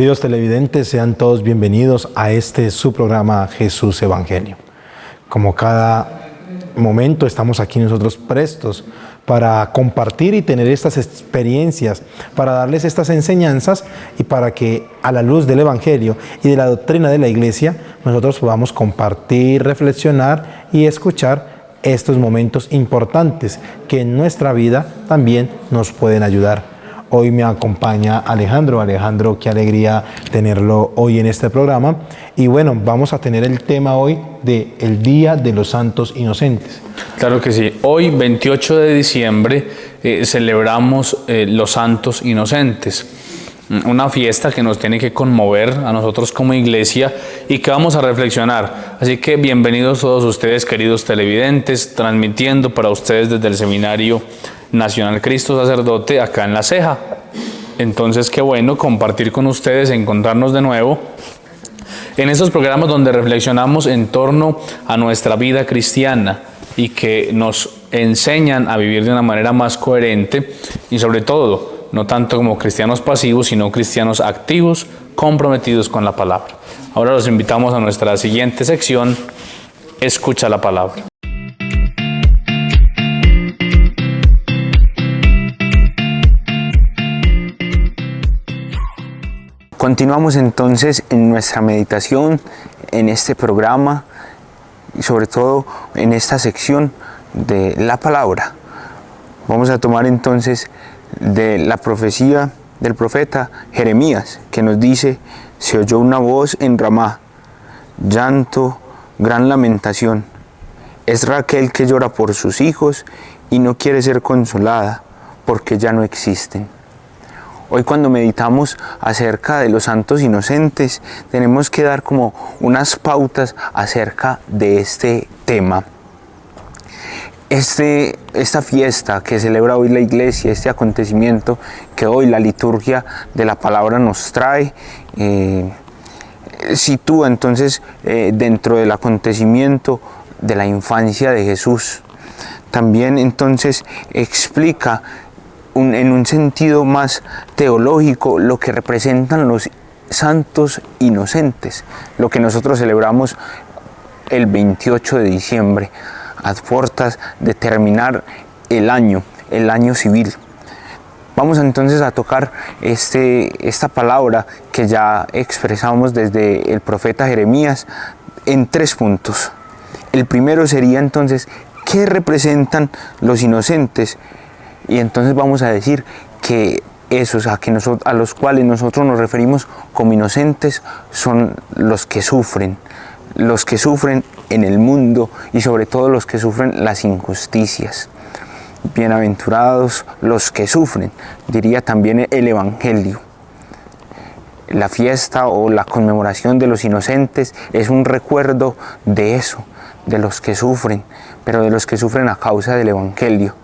Queridos televidentes, sean todos bienvenidos a su programa Jesús Evangelio. Como cada momento estamos aquí nosotros prestos para compartir y tener estas experiencias, para darles estas enseñanzas y para que a la luz del Evangelio y de la doctrina de la Iglesia nosotros podamos compartir, reflexionar y escuchar estos momentos importantes que en nuestra vida también nos pueden ayudar. Hoy me acompaña Alejandro. Alejandro, qué alegría tenerlo hoy en este programa. Y bueno, vamos a tener el tema hoy del Día de los Santos Inocentes. Claro que sí. Hoy, 28 de diciembre, celebramos los Santos Inocentes. Una fiesta que nos tiene que conmover a nosotros como iglesia y que vamos a reflexionar. Así que bienvenidos todos ustedes, queridos televidentes, transmitiendo para ustedes desde el Seminario Nacional Cristo Sacerdote acá en La Ceja. Entonces, qué bueno compartir con ustedes, encontrarnos de nuevo en estos programas donde reflexionamos en torno a nuestra vida cristiana y que nos enseñan a vivir de una manera más coherente y sobre todo, no tanto como cristianos pasivos, sino cristianos activos, comprometidos con la palabra. Ahora los invitamos a nuestra siguiente sección, Escucha la Palabra. Continuamos entonces en nuestra meditación, en este programa y sobre todo en esta sección de la palabra. Vamos a tomar entonces de la profecía del profeta Jeremías, que nos dice: se oyó una voz en Ramá, llanto, gran lamentación. Es Raquel que llora por sus hijos y no quiere ser consolada porque ya no existen. Hoy, cuando meditamos acerca de los santos inocentes, tenemos que dar como unas pautas acerca de este tema. Esta fiesta que celebra hoy la Iglesia, este acontecimiento que hoy la liturgia de la palabra nos trae, sitúa entonces dentro del acontecimiento de la infancia de Jesús. También entonces explica en un sentido más teológico lo que representan los santos inocentes, lo que nosotros celebramos el 28 de diciembre, a puertas de terminar el año civil. Vamos entonces a tocar esta palabra que ya expresamos desde el profeta Jeremías en 3 puntos. El primero sería entonces, ¿qué representan los inocentes? Y entonces vamos a decir que esos a los cuales nosotros nos referimos como inocentes son los que sufren en el mundo y sobre todo los que sufren las injusticias. Bienaventurados los que sufren, diría también el Evangelio. La fiesta o la conmemoración de los inocentes es un recuerdo de eso, de los que sufren, pero de los que sufren a causa del Evangelio.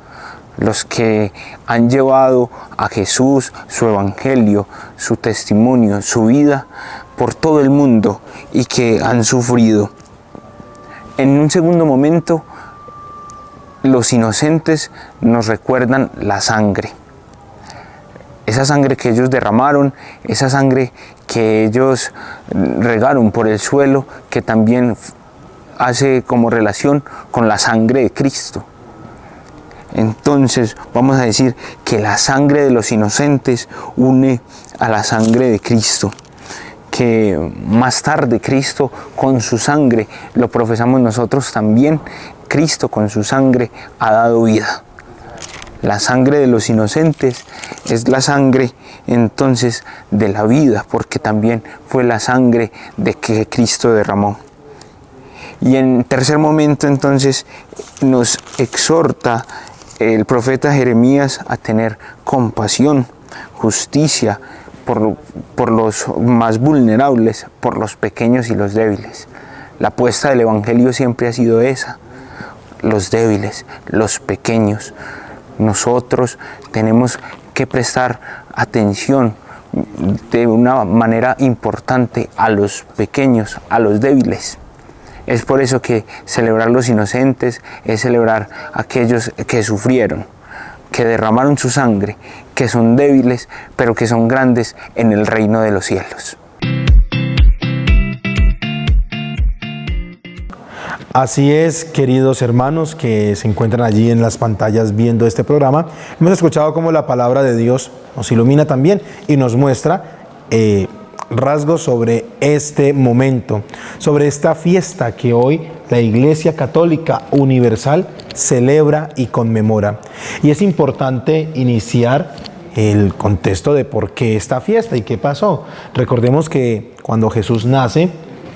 Los que han llevado a Jesús, su Evangelio, su testimonio, su vida por todo el mundo y que han sufrido. En un segundo momento, los inocentes nos recuerdan la sangre. Esa sangre que ellos derramaron, esa sangre que ellos regaron por el suelo, que también hace como relación con la sangre de Cristo. Entonces vamos a decir que la sangre de los inocentes une a la sangre de Cristo, que más tarde Cristo con su sangre, lo profesamos nosotros también, Cristo con su sangre ha dado vida. La sangre de los inocentes es la sangre entonces de la vida, porque también fue la sangre de que Cristo derramó. Y en tercer momento entonces nos exhorta el profeta Jeremías a tener compasión, justicia por los más vulnerables, por los pequeños y los débiles. La apuesta del Evangelio siempre ha sido esa, los débiles, los pequeños. Nosotros tenemos que prestar atención de una manera importante a los pequeños, a los débiles. Es por eso que celebrar los inocentes es celebrar a aquellos que sufrieron, que derramaron su sangre, que son débiles, pero que son grandes en el reino de los cielos. Así es, queridos hermanos que se encuentran allí en las pantallas viendo este programa. Hemos escuchado cómo la palabra de Dios nos ilumina también y nos muestra rasgos sobre este momento, sobre esta fiesta que hoy la Iglesia Católica Universal celebra y conmemora. Y es importante iniciar el contexto de por qué esta fiesta y qué pasó. Recordemos que cuando Jesús nace,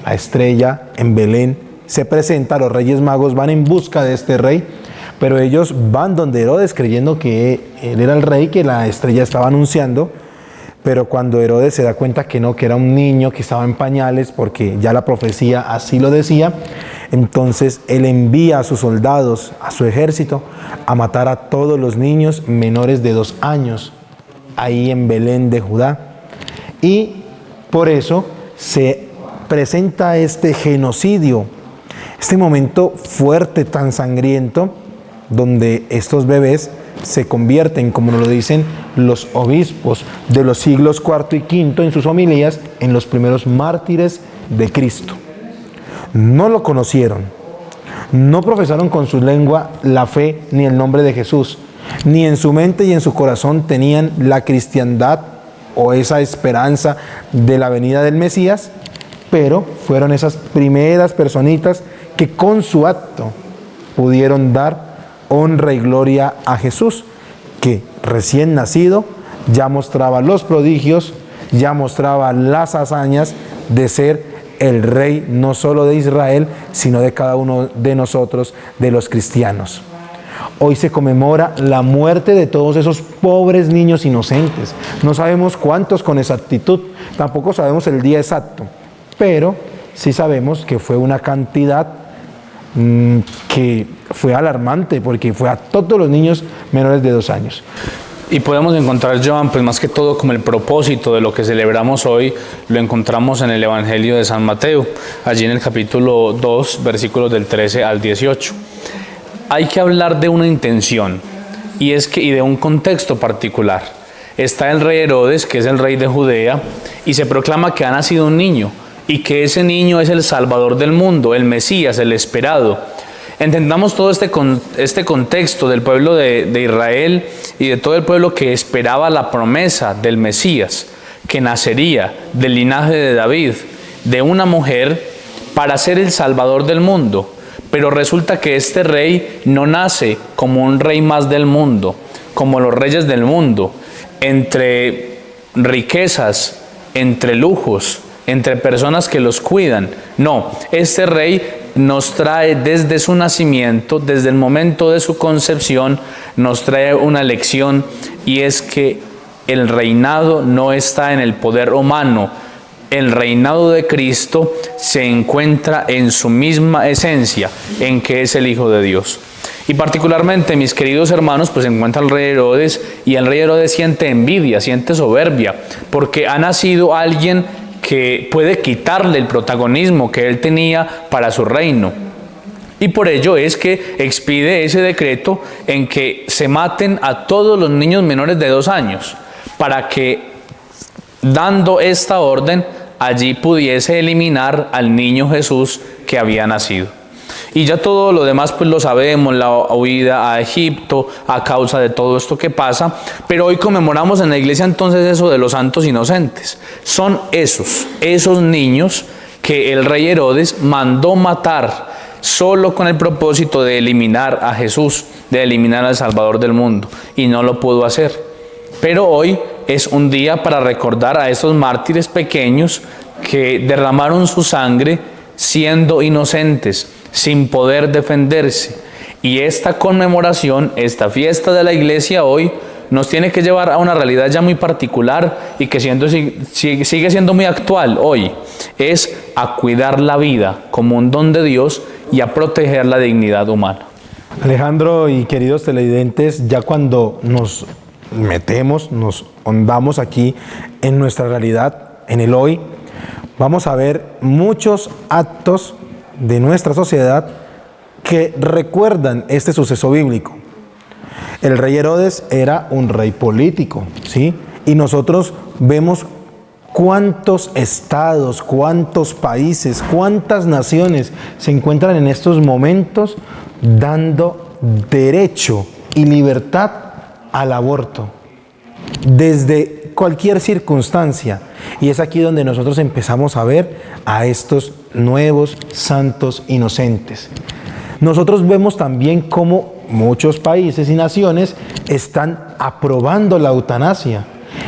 la estrella en Belén se presenta, los Reyes Magos van en busca de este rey, pero ellos van donde Herodes creyendo que él era el rey, que la estrella estaba anunciando. Pero cuando Herodes se da cuenta que no, que era un niño que estaba en pañales, porque ya la profecía así lo decía, entonces él envía a sus soldados, a su ejército, a matar a todos los niños menores de 2 años, ahí en Belén de Judá. Y por eso se presenta este genocidio, este momento fuerte, tan sangriento, donde estos bebés se convierten, como nos lo dicen los obispos de los siglos IV y V en sus homilías, en los primeros mártires de Cristo. No lo conocieron, no profesaron con su lengua la fe ni el nombre de Jesús, ni en su mente y en su corazón tenían la cristiandad o esa esperanza de la venida del Mesías, pero fueron esas primeras personitas que con su acto pudieron dar honra y gloria a Jesús, que recién nacido ya mostraba los prodigios, ya mostraba las hazañas de ser el rey no solo de Israel, sino de cada uno de nosotros, de los cristianos. Hoy se conmemora la muerte de todos esos pobres niños inocentes. No sabemos cuántos con exactitud, tampoco sabemos el día exacto, pero sí sabemos que fue una cantidad que fue alarmante, porque fue a todos los niños menores de 2 años. Y podemos encontrar, Joan, pues más que todo como el propósito de lo que celebramos hoy, lo encontramos en el Evangelio de San Mateo, allí en el capítulo 2, versículos del 13 al 18. Hay que hablar de una intención, y de un contexto particular. Está el rey Herodes, que es el rey de Judea, y se proclama que ha nacido un niño, y que ese niño es el Salvador del mundo, el Mesías, el esperado. Entendamos todo este contexto del pueblo de Israel y de todo el pueblo que esperaba la promesa del Mesías, que nacería del linaje de David, de una mujer, para ser el Salvador del mundo. Pero resulta que este rey no nace como un rey más del mundo, como los reyes del mundo, entre riquezas, entre lujos, entre personas que los cuidan. No, este rey nos trae desde su nacimiento, desde el momento de su concepción, nos trae una lección, y es que el reinado no está en el poder humano. El reinado de Cristo se encuentra en su misma esencia, en que es el Hijo de Dios. Y particularmente, mis queridos hermanos, pues se encuentra el rey Herodes, y el rey Herodes siente envidia, siente soberbia, porque ha nacido alguien que puede quitarle el protagonismo que él tenía para su reino. Y por ello es que expide ese decreto en que se maten a todos los niños menores de 2 años, para que, dando esta orden, allí pudiese eliminar al niño Jesús que había nacido. Y ya todo lo demás pues lo sabemos, la huida a Egipto a causa de todo esto que pasa, pero hoy conmemoramos en la iglesia entonces eso de los santos inocentes. Son esos niños que el rey Herodes mandó matar solo con el propósito de eliminar a Jesús, de eliminar al Salvador del mundo, y no lo pudo hacer. Pero hoy es un día para recordar a esos mártires pequeños que derramaron su sangre siendo inocentes, sin poder defenderse. Y esta conmemoración, esta fiesta de la iglesia hoy, nos tiene que llevar a una realidad ya muy particular y que sigue siendo muy actual hoy. Es a cuidar la vida como un don de Dios y a proteger la dignidad humana. Alejandro y queridos televidentes, ya cuando nos metemos, nos hondamos aquí en nuestra realidad, en el hoy, vamos a ver muchos actos de nuestra sociedad que recuerdan este suceso bíblico. El rey Herodes era un rey político, ¿sí? Y nosotros vemos cuántos estados, cuántos países, cuántas naciones se encuentran en estos momentos dando derecho y libertad al aborto, desde cualquier circunstancia. Y es aquí donde nosotros empezamos a ver a estos nuevos santos inocentes. Nosotros vemos también cómo muchos países y naciones están aprobando la eutanasia.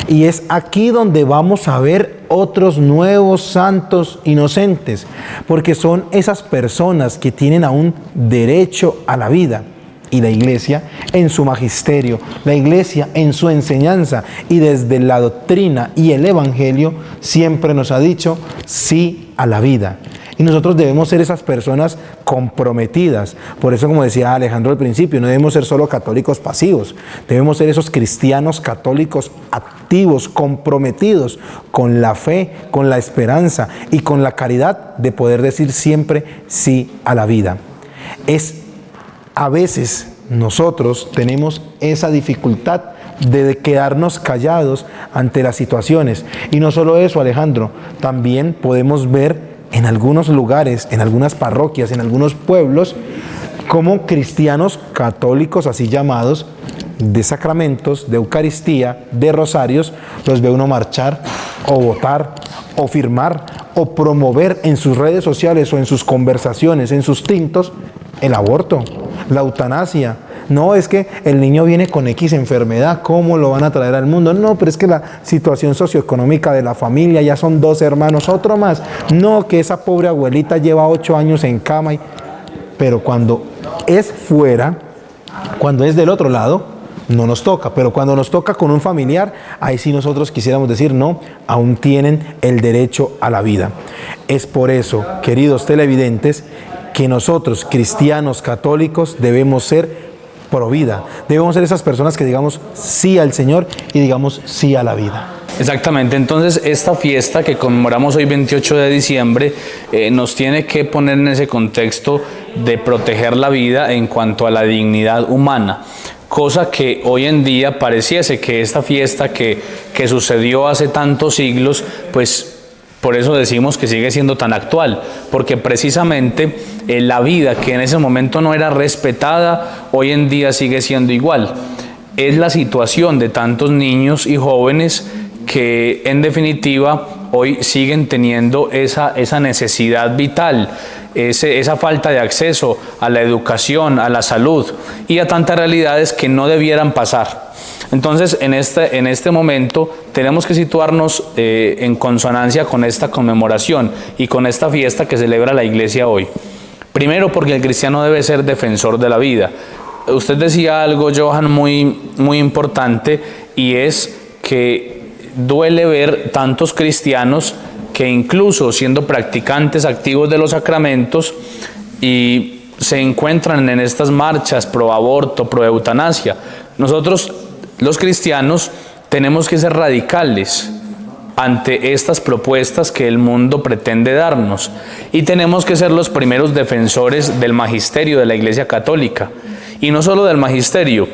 Y es aquí donde vamos a ver otros nuevos santos inocentes, porque son esas personas que tienen aún derecho a la vida. Y la Iglesia en su magisterio, la Iglesia en su enseñanza y desde la doctrina y el Evangelio siempre nos ha dicho sí a la vida. Y nosotros debemos ser esas personas comprometidas. Por eso, como decía Alejandro al principio, no debemos ser solo católicos pasivos. Debemos ser esos cristianos católicos activos, comprometidos con la fe, con la esperanza y con la caridad de poder decir siempre sí a la vida. A veces nosotros tenemos esa dificultad de quedarnos callados ante las situaciones. Y no solo eso, Alejandro, también podemos ver en algunos lugares, en algunas parroquias, en algunos pueblos, como cristianos católicos, así llamados, de sacramentos, de Eucaristía, de rosarios, los ve uno marchar o votar o firmar o promover en sus redes sociales o en sus conversaciones, en sus tintos, el aborto, la eutanasia. No, es que el niño viene con X enfermedad, ¿cómo lo van a traer al mundo? No, pero es que la situación socioeconómica de la familia, ya son 2 hermanos, otro más. No, que esa pobre abuelita lleva 8 años en cama. Pero cuando es fuera, cuando es del otro lado, no nos toca. Pero cuando nos toca con un familiar, ahí sí nosotros quisiéramos decir, no, aún tienen el derecho a la vida. Es por eso, queridos televidentes, que nosotros, cristianos católicos, debemos ser pro vida. Debemos ser esas personas que digamos sí al Señor y digamos sí a la vida. Exactamente, entonces esta fiesta que conmemoramos hoy 28 de diciembre nos tiene que poner en ese contexto de proteger la vida en cuanto a la dignidad humana, cosa que hoy en día pareciese que esta fiesta que sucedió hace tantos siglos, pues por eso decimos que sigue siendo tan actual, porque precisamente la vida que en ese momento no era respetada, hoy en día sigue siendo igual. Es la situación de tantos niños y jóvenes que en definitiva hoy siguen teniendo esa necesidad vital, esa falta de acceso a la educación, a la salud y a tantas realidades que no debieran pasar. Entonces, en este momento tenemos que situarnos en consonancia con esta conmemoración y con esta fiesta que celebra la Iglesia hoy. Primero, porque el cristiano debe ser defensor de la vida. Usted decía algo, Johan, muy, muy importante, y es que duele ver tantos cristianos que incluso siendo practicantes activos de los sacramentos y se encuentran en estas marchas pro aborto, pro eutanasia. Nosotros, los cristianos, tenemos que ser radicales ante estas propuestas que el mundo pretende darnos y tenemos que ser los primeros defensores del magisterio de la Iglesia Católica, y no solo del magisterio,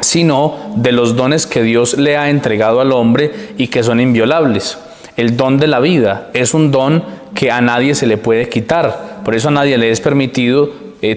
sino de los dones que Dios le ha entregado al hombre y que son inviolables. El don de la vida es un don que a nadie se le puede quitar, por eso a nadie le es permitido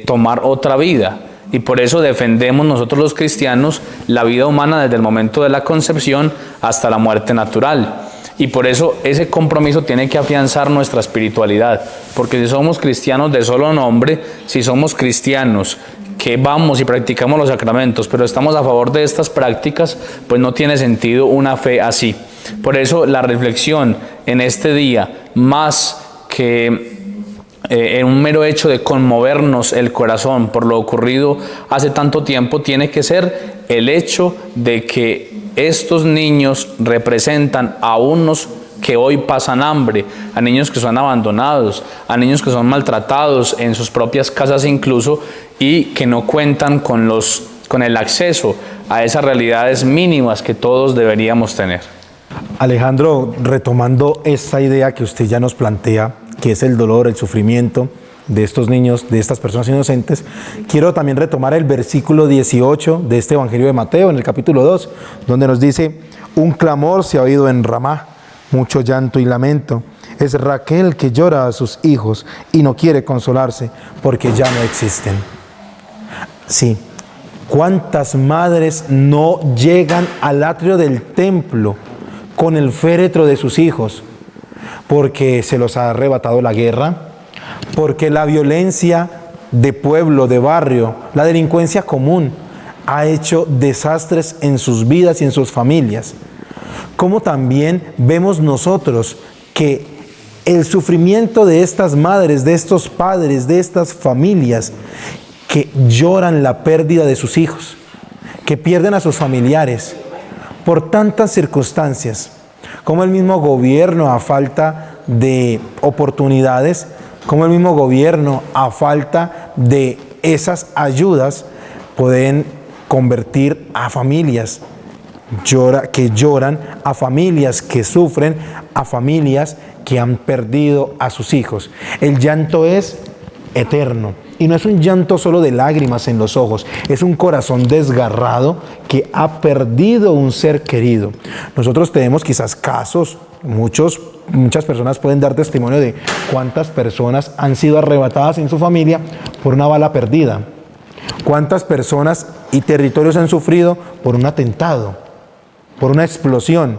tomar otra vida. Y por eso defendemos nosotros los cristianos la vida humana desde el momento de la concepción hasta la muerte natural. Y por eso ese compromiso tiene que afianzar nuestra espiritualidad. Porque si somos cristianos de solo nombre, si somos cristianos que vamos y practicamos los sacramentos, pero estamos a favor de estas prácticas, pues no tiene sentido una fe así. Por eso la reflexión en este día, más que en un mero hecho de conmovernos el corazón por lo ocurrido hace tanto tiempo, tiene que ser el hecho de que estos niños representan a unos que hoy pasan hambre, a niños que son abandonados, a niños que son maltratados en sus propias casas incluso, y que no cuentan con el acceso a esas realidades mínimas que todos deberíamos tener. Alejandro, retomando esta idea que usted ya nos plantea, que es el dolor, el sufrimiento, de estos niños, de estas personas inocentes, quiero también retomar el versículo 18 de este Evangelio de Mateo, en el capítulo 2, donde nos dice: un clamor se ha oído en Ramá, mucho llanto y lamento. Es Raquel que llora a sus hijos y no quiere consolarse porque ya no existen. Sí, ¿cuántas madres no llegan al atrio del templo con el féretro de sus hijos? Porque se los ha arrebatado la guerra, porque la violencia de pueblo, de barrio, la delincuencia común ha hecho desastres en sus vidas y en sus familias. Como también vemos nosotros que el sufrimiento de estas madres, de estos padres, de estas familias que lloran la pérdida de sus hijos, que pierden a sus familiares por tantas circunstancias, como el mismo gobierno a falta de oportunidades, como el mismo gobierno a falta de esas ayudas pueden convertir a familias que lloran, a familias que sufren, a familias que han perdido a sus hijos. El llanto es eterno y no es un llanto solo de lágrimas en los ojos, es un corazón desgarrado que ha perdido un ser querido. Nosotros tenemos quizás casos, muchas personas pueden dar testimonio de cuántas personas han sido arrebatadas en su familia por una bala perdida, cuántas personas y territorios han sufrido por un atentado, por una explosión,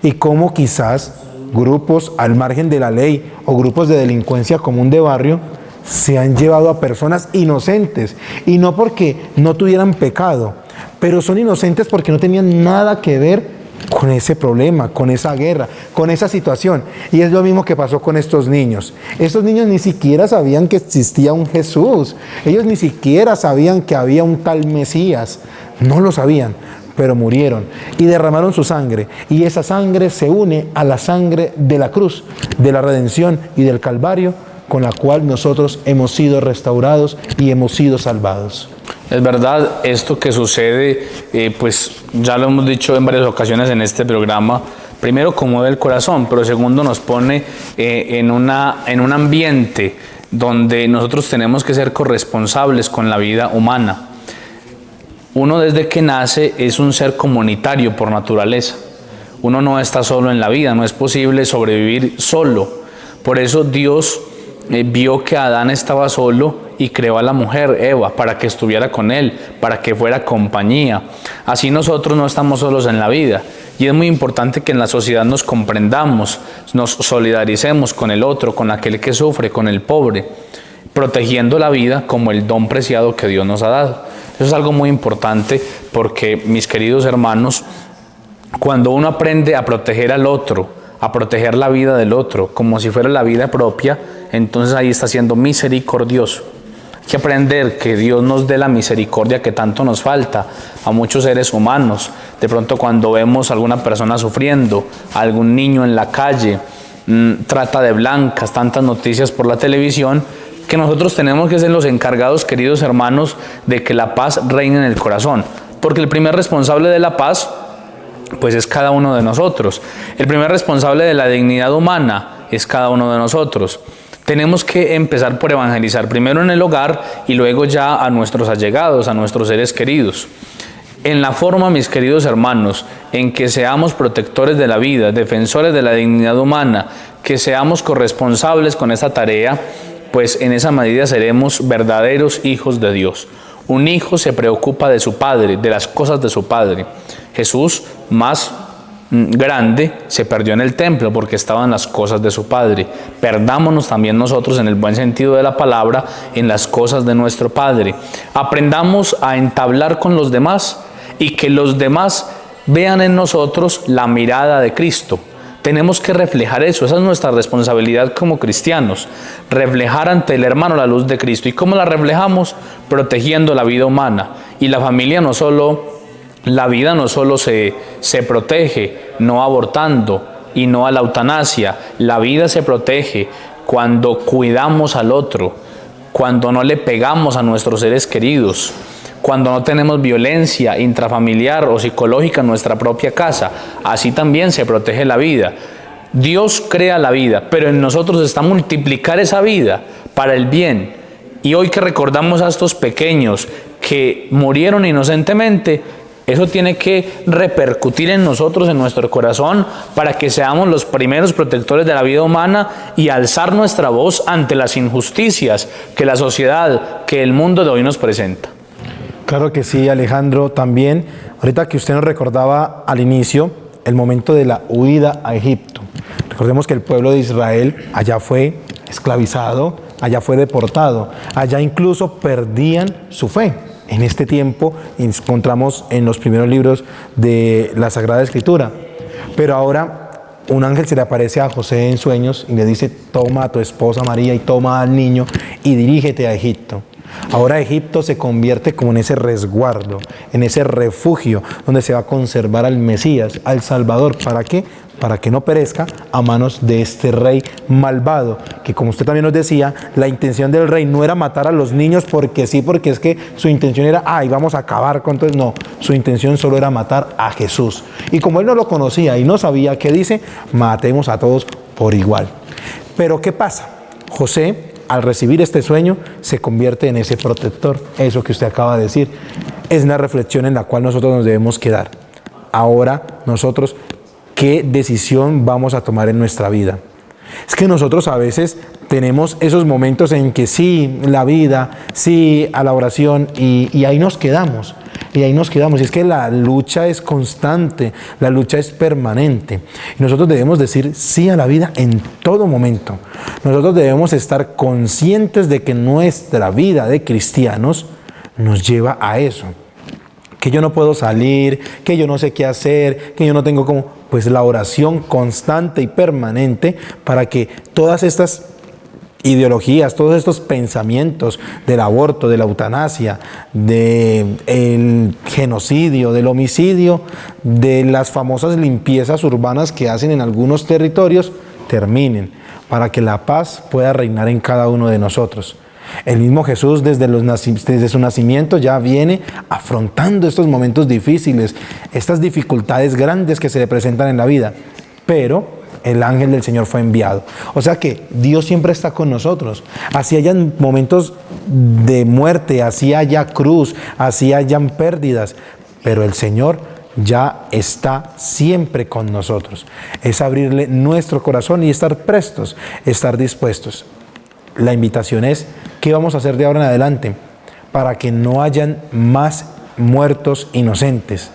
y cómo quizás grupos al margen de la ley o grupos de delincuencia común de barrio se han llevado a personas inocentes, y no porque no tuvieran pecado, pero son inocentes porque no tenían nada que ver con ese problema, con esa guerra, con esa situación. Y es lo mismo que pasó con estos niños. Estos niños ni siquiera sabían que existía un Jesús, ellos ni siquiera sabían que había un tal Mesías, no lo sabían, pero murieron y derramaron su sangre, y esa sangre se une a la sangre de la cruz, de la redención y del Calvario, con la cual nosotros hemos sido restaurados y hemos sido salvados. Es verdad, esto que sucede, pues ya lo hemos dicho en varias ocasiones en este programa. Primero, conmueve el corazón, pero segundo, nos pone en un ambiente donde nosotros tenemos que ser corresponsables con la vida humana. Uno desde que nace es un ser comunitario por naturaleza. Uno no está solo en la vida, no es posible sobrevivir solo. Por eso Dios vio que Adán estaba solo y creó a la mujer, Eva, para que estuviera con él, para que fuera compañía. Así nosotros no estamos solos en la vida. Y es muy importante que en la sociedad nos comprendamos, nos solidaricemos con el otro, con aquel que sufre, con el pobre, protegiendo la vida como el don preciado que Dios nos ha dado. Eso es algo muy importante porque, mis queridos hermanos, cuando uno aprende a proteger al otro, a proteger la vida del otro como si fuera la vida propia, entonces ahí está siendo misericordioso. Hay que aprender que Dios nos dé la misericordia que tanto nos falta a muchos seres humanos. De pronto, cuando vemos a alguna persona sufriendo, a algún niño en la calle, trata de blancas, tantas noticias por la televisión, que nosotros tenemos que ser los encargados, queridos hermanos, de que la paz reine en el corazón. Porque el primer responsable de la paz, pues es cada uno de nosotros. El primer responsable de la dignidad humana es cada uno de nosotros. Tenemos que empezar por evangelizar, primero en el hogar y luego ya a nuestros allegados, a nuestros seres queridos. En la forma, mis queridos hermanos, en que seamos protectores de la vida, defensores de la dignidad humana, que seamos corresponsables con esta tarea, pues en esa medida seremos verdaderos hijos de Dios. Un hijo se preocupa de su padre, de las cosas de su padre. Jesús, más grande, se perdió en el templo porque estaban las cosas de su padre. Perdámonos también nosotros, en el buen sentido de la palabra, en las cosas de nuestro Padre. Aprendamos a entablar con los demás y que los demás vean en nosotros la mirada de Cristo. Tenemos que reflejar eso, esa es nuestra responsabilidad como cristianos, reflejar ante el hermano la luz de Cristo. ¿Y cómo la reflejamos? Protegiendo la vida humana. Y la familia la vida no solo se protege, no abortando y no a la eutanasia. La vida se protege cuando cuidamos al otro, cuando no le pegamos a nuestros seres queridos, cuando no tenemos violencia intrafamiliar o psicológica en nuestra propia casa. Así también se protege la vida. Dios crea la vida, pero en nosotros está multiplicar esa vida para el bien. Y hoy que recordamos a estos pequeños que murieron inocentemente, eso tiene que repercutir en nosotros, en nuestro corazón, para que seamos los primeros protectores de la vida humana y alzar nuestra voz ante las injusticias que la sociedad, que el mundo de hoy nos presenta. Claro que sí, Alejandro. También, ahorita que usted nos recordaba al inicio, el momento de la huida a Egipto. Recordemos que el pueblo de Israel allá fue esclavizado, allá fue deportado, allá incluso perdían su fe. En este tiempo encontramos en los primeros libros de la Sagrada Escritura. Pero ahora un ángel se le aparece a José en sueños y le dice: toma a tu esposa María y toma al niño y dirígete a Egipto. Ahora Egipto se convierte como en ese resguardo, en ese refugio donde se va a conservar al Mesías, al Salvador. ¿Para qué? Para que no perezca a manos de este rey malvado, que como usted también nos decía, la intención del rey no era matar a los niños porque sí, porque es que su intención era, vamos a acabar con todo. No, su intención solo era matar a Jesús. Y como él no lo conocía y no sabía qué dice, matemos a todos por igual. Pero ¿qué pasa? José, al recibir este sueño, se convierte en ese protector. Eso que usted acaba de decir es una reflexión en la cual nosotros nos debemos quedar. Ahora nosotros, ¿qué decisión vamos a tomar en nuestra vida? Es que nosotros a veces tenemos esos momentos en que sí, la vida, sí a la oración, y ahí nos quedamos. Y ahí nos quedamos. Y es que la lucha es constante, la lucha es permanente. Y nosotros debemos decir sí a la vida en todo momento. Nosotros debemos estar conscientes de que nuestra vida de cristianos nos lleva a eso. Que yo no puedo salir, que yo no sé qué hacer, que yo no tengo cómo. Pues la oración constante y permanente para que todas estas ideologías, todos estos pensamientos del aborto, de la eutanasia, del genocidio, del homicidio, de las famosas limpiezas urbanas que hacen en algunos territorios, terminen, para que la paz pueda reinar en cada uno de nosotros. El mismo Jesús desde su nacimiento ya viene afrontando estos momentos difíciles, estas dificultades grandes que se le presentan en la vida, pero el ángel del Señor fue enviado. O sea que Dios siempre está con nosotros. Así hayan momentos de muerte, así haya cruz, así hayan pérdidas, pero el Señor ya está siempre con nosotros. Es abrirle nuestro corazón y estar prestos, estar dispuestos. La invitación es, ¿qué vamos a hacer de ahora en adelante para que no hayan más muertos inocentes?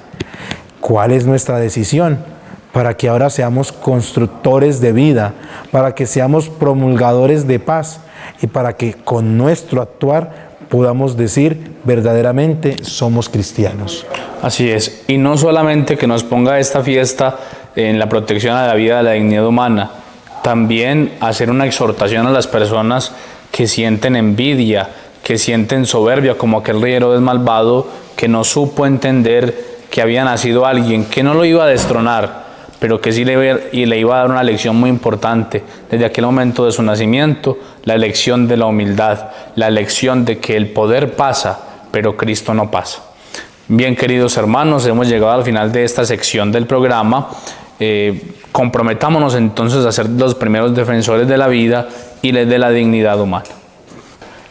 ¿Cuál es nuestra decisión? Para que ahora seamos constructores de vida, para que seamos promulgadores de paz y para que con nuestro actuar podamos decir verdaderamente somos cristianos. Así es, y no solamente que nos ponga esta fiesta en la protección a la vida, a la dignidad humana, también hacer una exhortación a las personas que sienten envidia, que sienten soberbia, como aquel rey Herodes malvado que no supo entender que había nacido alguien que no lo iba a destronar, pero que sí le iba a dar una lección muy importante desde aquel momento de su nacimiento, la lección de la humildad, la lección de que el poder pasa, pero Cristo no pasa. Bien, queridos hermanos, hemos llegado al final de esta sección del programa. Comprometámonos entonces a ser los primeros defensores de la vida y de la dignidad humana.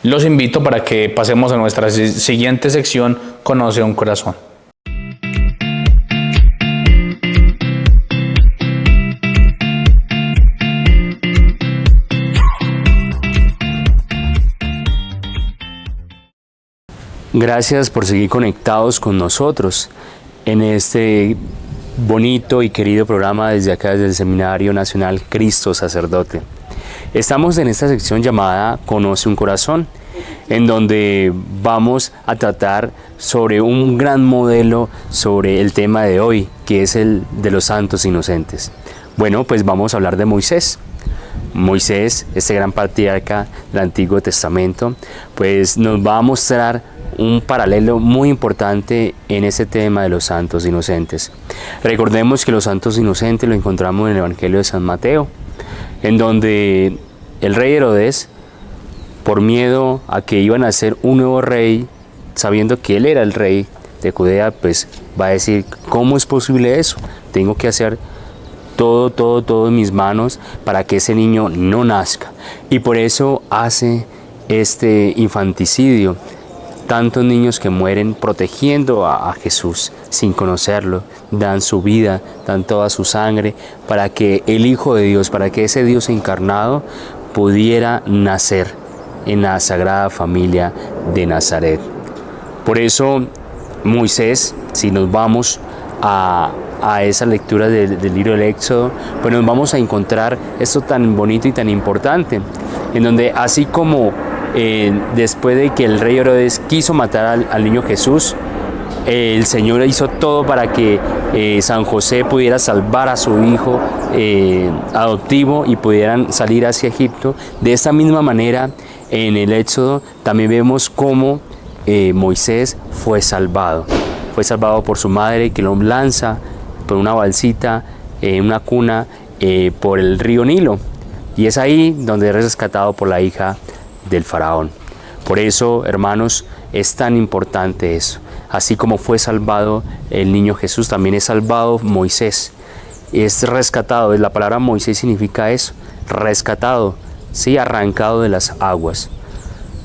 Los invito para que pasemos a nuestra siguiente sección, Conoce un corazón. Gracias por seguir conectados con nosotros en este bonito y querido programa desde acá, desde el Seminario Nacional Cristo Sacerdote. Estamos en esta sección llamada Conoce un Corazón, en donde vamos a tratar sobre un gran modelo sobre el tema de hoy, que es el de los santos inocentes. Bueno, pues vamos a hablar de Moisés. Moisés, este gran patriarca del Antiguo Testamento, pues nos va a mostrar un paralelo muy importante en ese tema de los santos inocentes. Recordemos que los santos inocentes lo encontramos en el Evangelio de San Mateo, en donde el rey Herodes, por miedo a que iban a ser un nuevo rey, sabiendo que él era el rey de Judea, pues va a decir, ¿cómo es posible eso? Tengo que hacer todo en mis manos para que ese niño no nazca. Y por eso hace este infanticidio. Tantos niños que mueren protegiendo a Jesús sin conocerlo, dan su vida, dan toda su sangre para que el Hijo de Dios, para que ese Dios encarnado pudiera nacer en la Sagrada Familia de Nazaret. Por eso Moisés, si nos vamos a esa lectura del libro del Éxodo, pues nos vamos a encontrar esto tan bonito y tan importante, en donde así como después de que el rey Herodes quiso matar al niño Jesús, el Señor hizo todo para que San José pudiera salvar a su hijo adoptivo y pudieran salir hacia Egipto. De esta misma manera, en el Éxodo también vemos cómo Moisés fue salvado por su madre, que lo lanza por una balsita, una cuna, por el río Nilo, y es ahí donde es rescatado por la hija del faraón. Por eso, hermanos, es tan importante eso. Así como fue salvado el niño Jesús, también es salvado Moisés. Es rescatado, la palabra Moisés significa eso, rescatado, sí, arrancado de las aguas.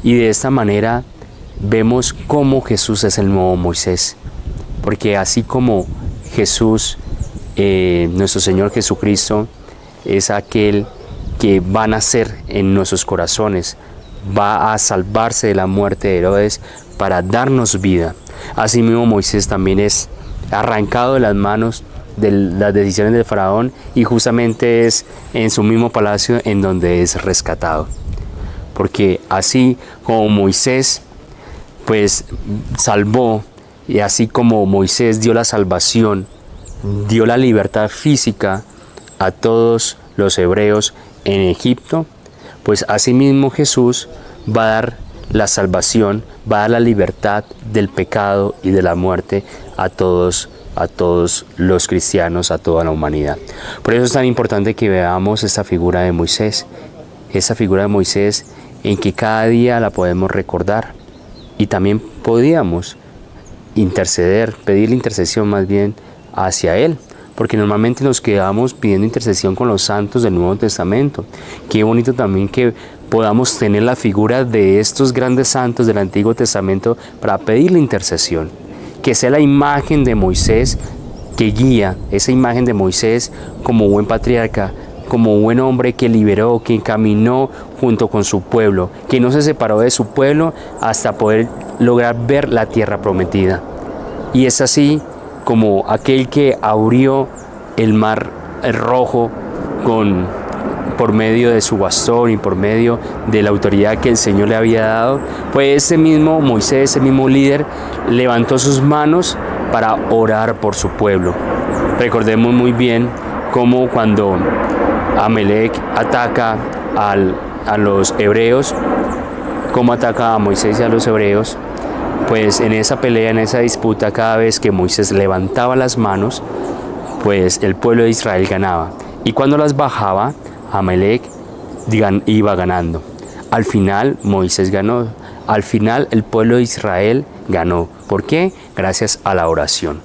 Y de esta manera vemos cómo Jesús es el nuevo Moisés. Porque así como Jesús, nuestro Señor Jesucristo, es aquel que va a nacer en nuestros corazones, va a salvarse de la muerte de Herodes para darnos vida. Asimismo, Moisés también es arrancado de las manos de las decisiones del faraón, y justamente es en su mismo palacio en donde es rescatado. Porque así como Moisés pues salvó, y así como Moisés dio la salvación, dio la libertad física a todos los hebreos en Egipto, pues asimismo Jesús va a dar la salvación, va a dar la libertad del pecado y de la muerte a todos los cristianos, a toda la humanidad. Por eso es tan importante que veamos esta figura de Moisés, en que cada día la podemos recordar, y también podíamos interceder, pedir la intercesión más bien hacia Él, porque normalmente nos quedamos pidiendo intercesión con los santos del Nuevo Testamento. Qué bonito también que podamos tener la figura de estos grandes santos del Antiguo Testamento para pedir la intercesión, que sea la imagen de Moisés que guía, esa imagen de Moisés como buen patriarca, como buen hombre que liberó, que caminó junto con su pueblo, que no se separó de su pueblo hasta poder lograr ver la tierra prometida. Y es así como aquel que abrió el mar rojo por medio de su bastón y por medio de la autoridad que el Señor le había dado, pues ese mismo Moisés, ese mismo líder, levantó sus manos para orar por su pueblo. Recordemos muy bien cómo cuando Amalek ataca a los hebreos, cómo ataca a Moisés y a los hebreos, pues en esa pelea, en esa disputa, cada vez que Moisés levantaba las manos, pues el pueblo de Israel ganaba. Y cuando las bajaba, Amalek iba ganando. Al final Moisés ganó, al final el pueblo de Israel ganó. ¿Por qué? Gracias a la oración.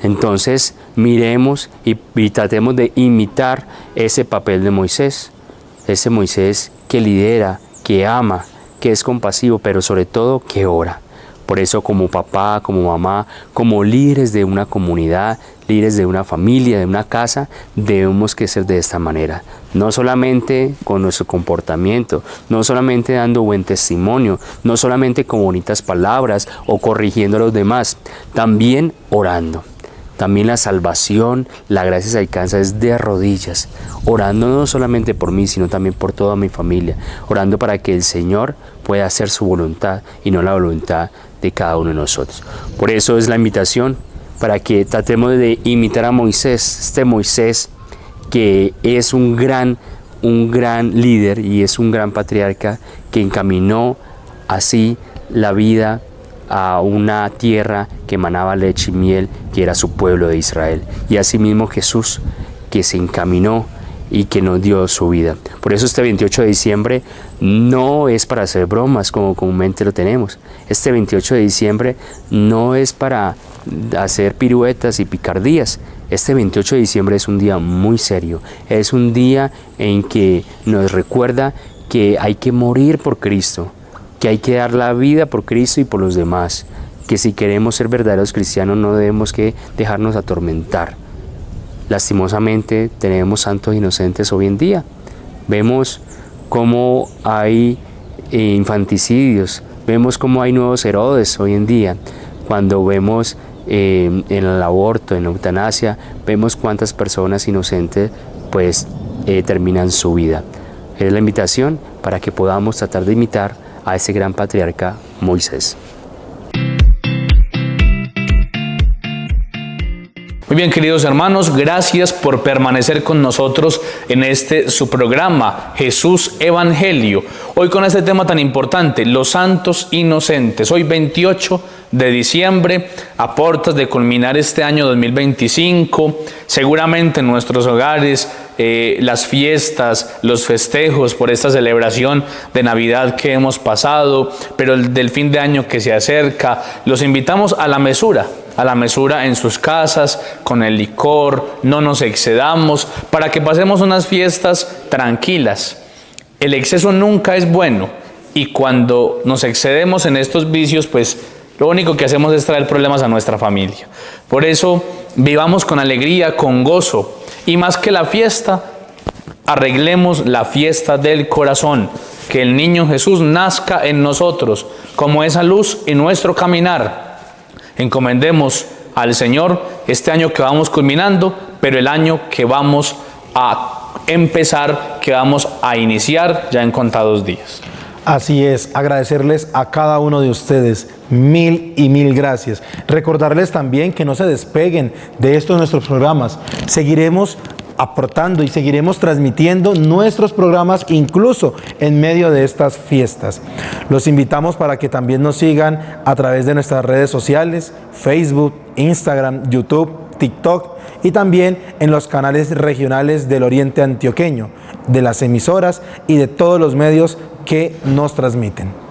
Entonces miremos y tratemos de imitar ese papel de Moisés, ese Moisés que lidera, que ama, que es compasivo, pero sobre todo que ora. Por eso, como papá, como mamá, como líderes de una comunidad, líderes de una familia, de una casa, debemos que ser de esta manera. No solamente con nuestro comportamiento, no solamente dando buen testimonio, no solamente con bonitas palabras o corrigiendo a los demás, también orando. También la salvación, la gracia se alcanza es de rodillas, orando no solamente por mí, sino también por toda mi familia, orando para que el Señor pueda hacer su voluntad y no la voluntad de cada uno de nosotros. Por eso es la invitación para que tratemos de imitar a Moisés, este Moisés que es un gran líder y es un gran patriarca que encaminó así la vida a una tierra que emanaba leche y miel, que era su pueblo de Israel. Y asimismo Jesús, que se encaminó y que nos dio su vida. Por eso este 28 de diciembre no es para hacer bromas como comúnmente lo tenemos. Este 28 de diciembre no es para hacer piruetas y picardías. Este 28 de diciembre es un día muy serio, es un día en que nos recuerda que hay que morir por Cristo, que hay que dar la vida por Cristo y por los demás, que si queremos ser verdaderos cristianos no debemos que dejarnos atormentar. Lastimosamente tenemos santos inocentes hoy en día. Vemos cómo hay infanticidios, vemos cómo hay nuevos Herodes hoy en día. Cuando vemos en el aborto, en la eutanasia, vemos cuántas personas inocentes pues terminan su vida. Es la invitación para que podamos tratar de imitar a ese gran patriarca Moisés. Muy bien, queridos hermanos, gracias por permanecer con nosotros en su programa Jesús Evangelio. Hoy con este tema tan importante, los santos inocentes. Hoy 28 de diciembre, a puertas de culminar este año 2025, seguramente en nuestros hogares las fiestas, los festejos por esta celebración de Navidad que hemos pasado, pero el del fin de año que se acerca, los invitamos a la mesura en sus casas, con el licor, no nos excedamos, para que pasemos unas fiestas tranquilas. El exceso nunca es bueno, y cuando nos excedemos en estos vicios, pues lo único que hacemos es traer problemas a nuestra familia. Por eso, vivamos con alegría, con gozo, y más que la fiesta, arreglemos la fiesta del corazón, que el niño Jesús nazca en nosotros, como esa luz en nuestro caminar. Encomendemos al Señor este año que vamos culminando, pero el año que vamos a empezar, que vamos a iniciar ya en contados días. Así es, agradecerles a cada uno de ustedes, mil y mil gracias. Recordarles también que no se despeguen de estos nuestros programas. Seguiremos aportando y seguiremos transmitiendo nuestros programas incluso en medio de estas fiestas. Los invitamos para que también nos sigan a través de nuestras redes sociales, Facebook, Instagram, YouTube, TikTok y también en los canales regionales del Oriente Antioqueño, de las emisoras y de todos los medios que nos transmiten.